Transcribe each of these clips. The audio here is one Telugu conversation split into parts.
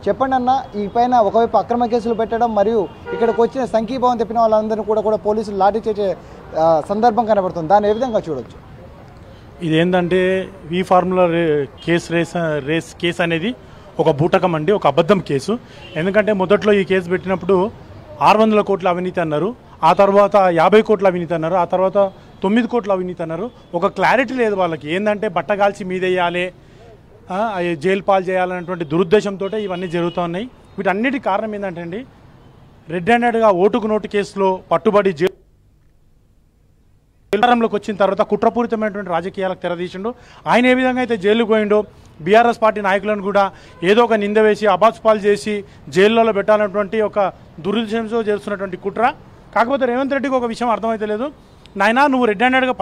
చెప్పండి అన్న, ఈ పైన ఒకవైపు అక్రమ కేసులు పెట్టడం మరియు ఇక్కడికి వచ్చిన సంఘీభావం తెప్పిన వాళ్ళందరినీ కూడా పోలీసులు లాఠీ చేసే సందర్భం కనబడుతుంది. దాన్ని ఏ విధంగా చూడొచ్చు? ఇదేంటంటే వి ఫార్ములా రేస్ కేసు అనేది ఒక బూటకం అండి, ఒక అబద్ధం కేసు. ఎందుకంటే మొదట్లో ఈ కేసు పెట్టినప్పుడు 600 కోట్ల అవినీతి అన్నారు, ఆ తర్వాత 50 కోట్ల అవినీతి అన్నారు, ఆ తర్వాత 9 కోట్ల అవినీతి అన్నారు. ఒక క్లారిటీ లేదు వాళ్ళకి. ఏంటంటే బట్టగాల్చి మీదేయాలి, జైలు పాలు చేయాలనేటువంటి దురుద్దేశంతో ఇవన్నీ జరుగుతూ ఉన్నాయి. వీటన్నిటి కారణం ఏంటంటే అండి, రెడ్ హ్యాండెడ్గా ఓటుకు నోటు కేసులో పట్టుబడి జైలులోకి వచ్చిన తర్వాత కుట్రపూరితమైనటువంటి రాజకీయాలకు తెరదీసిండు. ఆయన ఏ విధంగా అయితే జైలుకు పోయిండో బీఆర్ఎస్ పార్టీ నాయకులను కూడా ఏదో ఒక నింద వేసి అబాస్పాలు చేసి జైల్లో పెట్టాలన్నటువంటి ఒక దురుద్దేశంతో చేస్తున్నటువంటి కుట్ర. కాకపోతే రేవంత్ రెడ్డికి ఒక విషయం అర్థమైతే లేదు. నాయనా, నువ్వు రెడ్ హ్యాండెడ్గా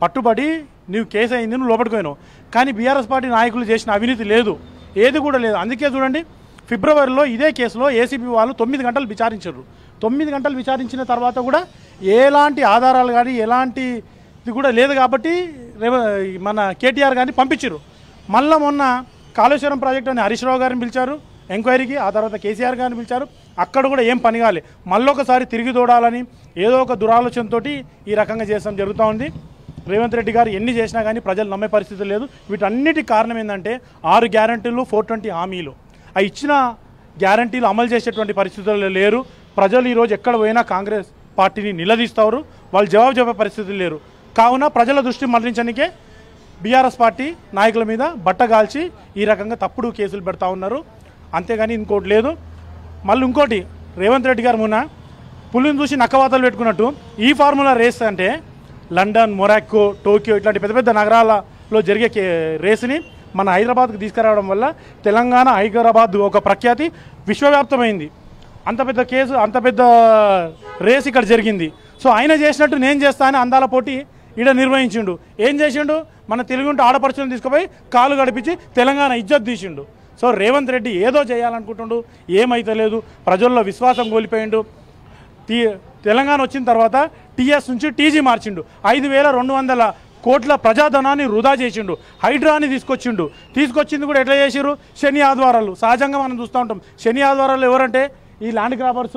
పట్టుబడి నువ్వు కేసు అయింది, నువ్వు లోపలికి పోయినావు. కానీ బీఆర్ఎస్ పార్టీ నాయకులు చేసిన అవినీతి లేదు, ఏది కూడా లేదు. అందుకే చూడండి, ఫిబ్రవరిలో ఇదే కేసులో ఏసీబీ వాళ్ళు 9 గంటలు విచారించారు. 9 గంటలు విచారించిన తర్వాత కూడా ఎలాంటి ఆధారాలు కానీ ఎలాంటి ఇది కూడా లేదు. కాబట్టి మన కేటీఆర్ గారిని పంపించారు. మళ్ళీ మొన్న కాళేశ్వరం ప్రాజెక్టు అని హరీష్ రావు గారిని పిలిచారు ఎంక్వైరీకి, ఆ తర్వాత కేసీఆర్ గారిని పిలిచారు. అక్కడ కూడా ఏం పని కాలే. మళ్ళొకసారి తిరిగి తోడాలని ఏదో ఒక దురాలోచనతో ఈ రకంగా చేస్తాం జరుగుతూ ఉంది. రేవంత్ రెడ్డి గారు ఎన్ని చేసినా కానీ ప్రజలు నమ్మే పరిస్థితి లేదు. వీటన్నిటి కారణం ఏంటంటే 6 గ్యారంటీలు 420 హామీలు, ఆ ఇచ్చిన గ్యారంటీలు అమలు చేసేటువంటి పరిస్థితుల్లో లేరు. ప్రజలు ఈరోజు ఎక్కడ పోయినా కాంగ్రెస్ పార్టీని నిలదీస్తారు, వాళ్ళు జవాబు చెప్పే పరిస్థితులు లేరు. కావున ప్రజల దృష్టి మళ్లించడానికే బీఆర్ఎస్ పార్టీ నాయకుల మీద బట్టగాల్చి ఈ రకంగా తప్పుడు కేసులు పెడతా ఉన్నారు. అంతేగాని ఇంకోటి లేదు. మళ్ళీ ఇంకోటి, రేవంత్ రెడ్డి గారు మొన్న పులిని చూసి నక్కవాతలు పెట్టుకున్నట్టు ఈ ఫార్ములా రేస్ అంటే లండన్, మొరాక్కో, టోక్యో ఇట్లాంటి పెద్ద పెద్ద నగరాలలో జరిగే రేసుని మన హైదరాబాద్కు తీసుకురావడం వల్ల తెలంగాణ, హైదరాబాద్ ఒక ప్రఖ్యాతి విశ్వవ్యాప్తమైంది. అంత పెద్ద కేసు, అంత పెద్ద రేస్ ఇక్కడ జరిగింది. సో ఆయన చేసినట్టు నేను చేస్తా అని అందాల పోటీ ఈడ నిర్వహించిండు. ఏం చేసిండు? మన తెలుగుంటే ఆడపడుచులను తీసుకుపోయి కాలు గడిపించి తెలంగాణ ఇజ్జత్ తీసిండు. సో రేవంత్ రెడ్డి ఏదో చేయాలనుకుంటుండు, ఏమైతే లేదు. ప్రజల్లో విశ్వాసం కోల్పోయిండు. తెలంగాణ వచ్చిన తర్వాత టీఎస్ నుంచి టీజీ మార్చిండు. 5,200 కోట్ల ప్రజాధనాన్ని వృధా చేసిండు. హైడ్రాని తీసుకొచ్చింది కూడా ఎట్లా చేసిరు? శని ఆధ్వారాలు. సహజంగా మనం చూస్తూ ఉంటాం. శని ఆధ్వారాలు ఎవరంటే ఈ ల్యాండ్ గ్రాబర్స్,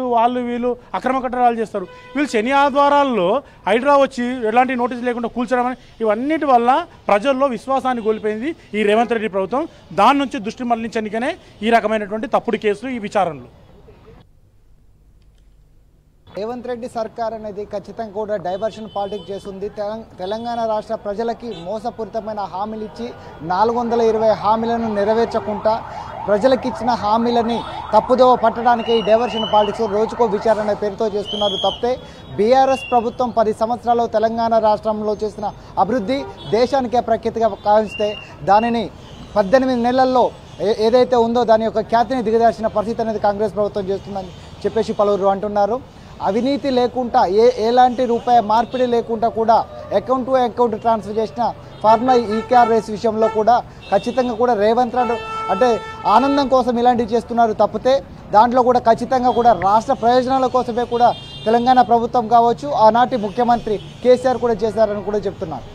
వీళ్ళు అక్రమ కట్టడాలు చేస్తారు. వీళ్ళు శని ఆధ్వారాల్లో హైడ్రా వచ్చి ఎలాంటి నోటీసు లేకుండా కూల్చడం అని ఇవన్నిటి వల్ల ప్రజల్లో విశ్వాసాన్ని కోల్పోయింది ఈ రేవంత్ రెడ్డి ప్రభుత్వం. దాని నుంచి దృష్టి మళ్లించడానికనే ఈ రకమైనటువంటి తప్పుడు కేసులు, ఈ విచారణలు. రేవంత్ రెడ్డి సర్కార్ అనేది ఖచ్చితంగా కూడా డైవర్షన్ పాలిటిక్స్ చేస్తుంది. తెలంగాణ రాష్ట్ర ప్రజలకి మోసపూరితమైన హామీలు ఇచ్చి 420 హామీలను నెరవేర్చకుండా ప్రజలకు ఇచ్చిన హామీలని తప్పుదోవ పట్టడానికి ఈ డైవర్షన్ పాలిటిక్స్ రోజుకో విచారణ పేరుతో చేస్తున్నారు తప్పితే బీఆర్ఎస్ ప్రభుత్వం 10 సంవత్సరాల్లో తెలంగాణ రాష్ట్రంలో చేసిన అభివృద్ధి దేశానికే ప్రఖ్యాతిగా కావిస్తే దానిని 18 నెలల్లో ఏదైతే ఉందో దాని యొక్క ఖ్యాతిని దిగదార్చిన పరిస్థితి అనేది కాంగ్రెస్ ప్రభుత్వం చేస్తుందని చెప్పేసి పలువురు అంటున్నారు. అవినీతి లేకుండా ఎలాంటి రూపాయి మార్పిడి లేకుండా కూడా అకౌంట్ టు అకౌంట్ ట్రాన్స్ఫర్ చేసిన ఫార్ములా ఈకార్ రేస్ విషయంలో కూడా ఖచ్చితంగా కూడా రేవంత్ రెడ్డి అంటే ఆనందం కోసం ఇలాంటివి చేస్తున్నారు తప్పితే దాంట్లో కూడా ఖచ్చితంగా కూడా రాష్ట్ర ప్రయోజనాల కోసమే కూడా తెలంగాణ ప్రభుత్వం కావచ్చు, ఆనాటి ముఖ్యమంత్రి కేసీఆర్ కూడా చేశారని కూడా చెప్తున్నారు.